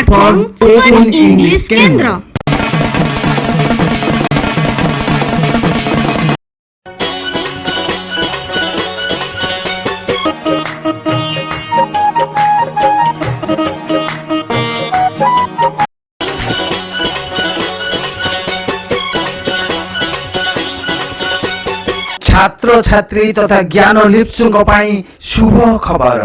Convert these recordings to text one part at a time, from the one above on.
Platform open English केंद्र। छात्र छात्री तथा ज्ञान लिप्सुଙ୍କ ପାଇଁ शुभ खबर।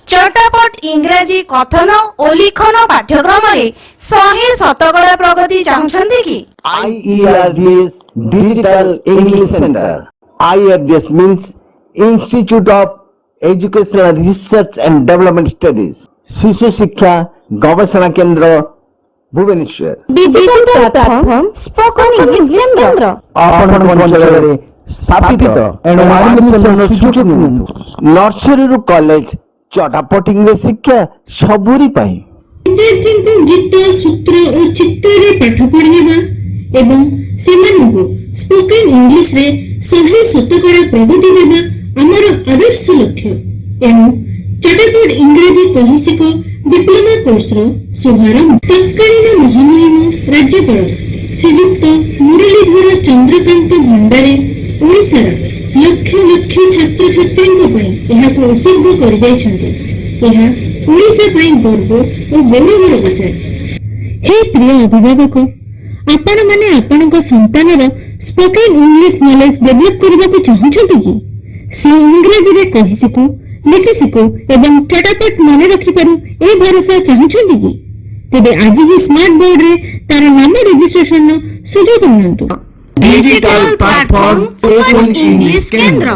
चटापट इंग्राजी कथन और लिखन पाठ्यक्रम रे 100% प्रगति चाहछन्ती कि IERDS Digital English Center. IERDS means Institute of Educational Research and Development Studies. शिशु शिक्षा गवेषणा केंद्र Bhubaneswar. Digital platform spoken English केंद्र आपण अंचल स्थापित एंड एडमिशन सुযোগ नियंतु। नर्सरी रु कॉलेज चटापट इंग्लिश शिक्षा सबुरी पाई। विद्यार्थी को गीत सूत्र और चित्र रे पाठ पढ़ाइबा एवं सेमानकु स्पोकन इंग्लिश रे 100% प्रगति देबा हमर आदर्श लक्ष्य। एनु चटापट इंग्रजी कहिसिक डिप्लोमा कोर्स रो शुभारंभ तत्कालीन महामहिम राज्यपाल श्रीयुक्त मुरलीधर चंद्रकांत भंडारी ओडिशार लक्ष लक्ष छात्र छात्री उत्सर्ग कर गर्व और गौरवर विषय। हे प्रिय अभिभावक, आपण माने आपणक संतानर स्पोकन इंग्लिश नॉलेज डेवलप करबा को चाहछथि कि से इंग्रजी रे कहि सिकु लिखि सिकु एवं चटापट माने रखि पारु ए भरोसा चाहछथि कि तेबे आज ही स्मार्ट बोर्ड रे तार नाम रजिस्ट्रेशन सुयोग नियंतु। डिजिटल प्लेटफॉर्म ओपन इंग्लिश केंद्र।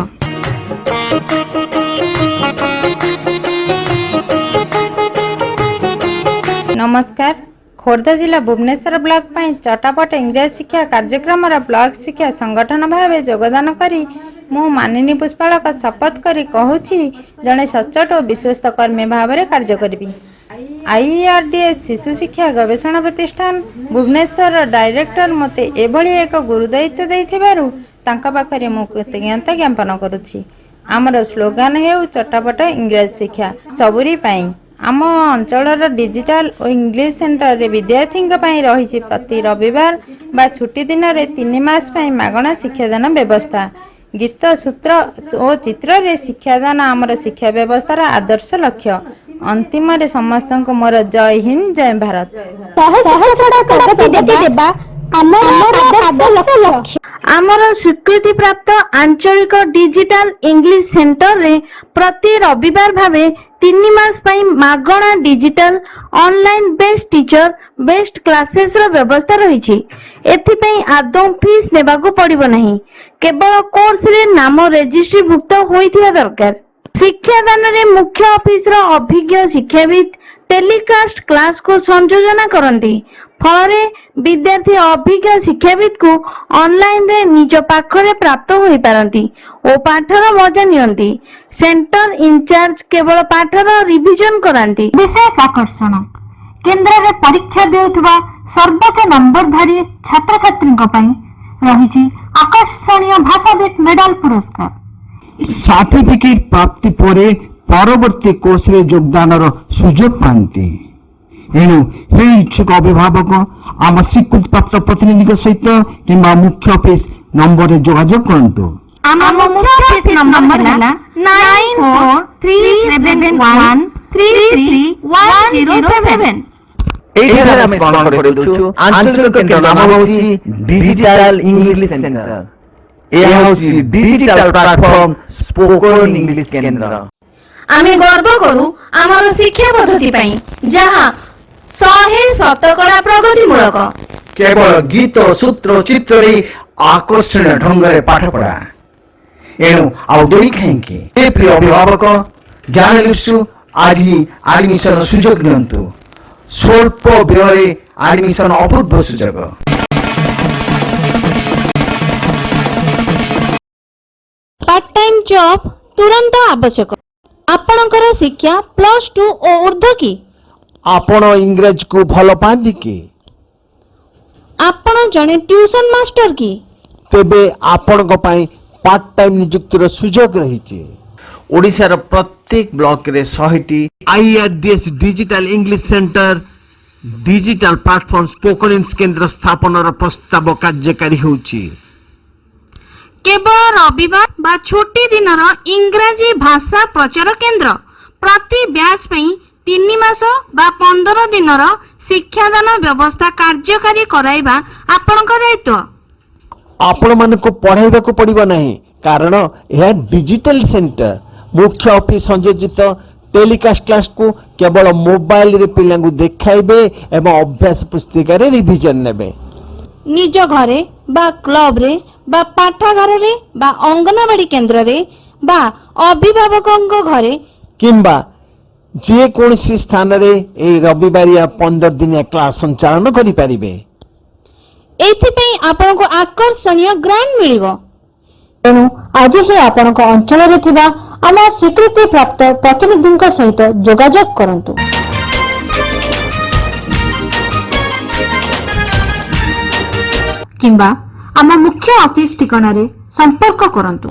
नमस्कार, खोर्धा जिला भुवनेश्वर ब्लॉक पर चटापट इंग्रजी शिक्षा कार्यक्रम ब्लॉक शिक्षा संगठन भाव योगदान करी मु मानिनी पुष्पालक शपथ करी कहूची जड़े सचोट और विश्वस्त कर्मी भाव में कार्य करी। IERDS शिशु शिक्षा गवेषणा प्रतिष्ठान भुवनेश्वर डायरेक्टर मते एभली एक गुरुदायित्व देइथिबारु तांका पाखरे मु कृतज्ञता ज्ञापन करुछि। आमर स्लोगान हेउ चटापट इंग्रजी शिक्षा सबुरी पाई। आम अंचल डिजिटल और इंग्लिश सेंटर रे विद्यार्थी रही प्रति रविवार बा छुट्टी दिन रे 3 मास मागणा शिक्षादान व्यवस्था। गीत सूत्र और चित्र रे शिक्षादान आमर शिक्षा व्यवस्थार आदर्श लक्ष्य। अंतिम रे समस्त को मोर जय हिंद जय भारत। आमर स्वीकृति प्राप्त आंचलिक डिजिटल इंग्लिश सेंटर रे प्रति रविवार भावे 3 मास मागणा digital online best teacher best classes रो व्यवस्था रही। एथिपई आदौ फीस नेबाकू पड़िबो नहीं, केवल कोर्स रे नाम रजिस्ट्री भुक्त होइथिबा दरकार। शिक्षादान रे मुख्य ऑफिस रो अभिज्ञ शिक्षाविद टेलीकास्ट क्लास को संयोजन करती। फल विद्यार्थी अभिज्ञ शिक्षाविद को ऑनलाइन रे निज पाखरे प्राप्त होई पारंती और पाठर मजा नियंती। सेंटर इंचार्ज केवल पाठर रिविजन करांती। विशेष आकर्षण केंद्र रे परीक्षा देउथबा सर्वोच्च नंबरधारी छात्र छात्री रही आकर्षणीय भाषाविद मेडल पुरस्कार। सर्टिफिकेट प्राप्ति परे परवर्ती कोर्स रे योगदान सुयोग पाती। एणु हे इच्छुक अभिभावक आम स्वीकृत प्राप्त प्रतिनिधि सहित किंबा मुख्य ऑफिस नंबर जोगाजोग करंतु। आम मुख्य ऑफिस नंबर है 9437133107। एठारे हम स्मरण करै दउछु आंचलिक केंद्र नाम होछि डिजिटल इंग्लिश सेंटर। ए होछि डिजिटल प्लेटफॉर्म स्पोकन इंग्लिश केंद्र। आमे गर्व करू आमर शिक्षा पद्धति पई जहां 100% प्रगति मूलक। केवल गीत सूत्र चित्र रे आकर्षणीय ढंग रे पाठ पढ़ा। एणु आउ दोड़ी खाएंगे हे प्रिय अभिभावक ज्ञान लिप्सु आज ही एडमिशन सुयोग नियंतु। स्वल्प व्यय एडमिशन अपूर्व सुयोग। पार्ट टाइम जॉब तुरंत आवश्यक। आपणकर शिक्षा +2 और ऊर्ध्व की आपण इंग्रजी को भल पाती कि आपण जने ट्यूशन मास्टर की तेबे आपण को पाई पार्ट टाइम नियुक्तिर सुयोग रही। ओडिशार प्रत्येक ब्लॉक रे 100टी IRDS digital English centre digital platform spoken English केंद्र स्थापनार प्रस्ताव कार्यकारी होउची। केवल रविवार बा छुट्टी दिनर इंग्राजी भाषा प्रचार केंद्र प्रति ब्याच पई 3 मास बा 15 दिनर शिक्षादान व्यवस्था कार्यकारी कराइबा आपनक दायित्व। आपण मानको पढ़ाइबा को पड़िबो नहीं कारण यह डिजिटल सेंटर मुख्य ऑफिस संयोजित टेलीकास्ट क्लास को केवल मोबाइल रे पिलांगु देखाइबे एवं अभ्यास पुस्तिका रे रिवीजन नेबे। निज घरे बा क्लब रे बा पाठागार रे बा अंगनवाड़ी केंद्र रे बा अभिभावकଙ୍କ घरे किंबा जे कोनसी स्थान रे ए रविवारिया 15 दिनिया क्लास संचालन करि परिबे। एथिपई आपनको आकर्षणीय ग्रांट मिलिबो। तेणु आज ही आपणक अंचल थिबा आम स्वीकृति प्राप्त प्रतिनिधिंक सहित जोगाजोग करंतु। किंबा आम मुख्य ऑफिस ठिकाना रे संपर्क करंतु।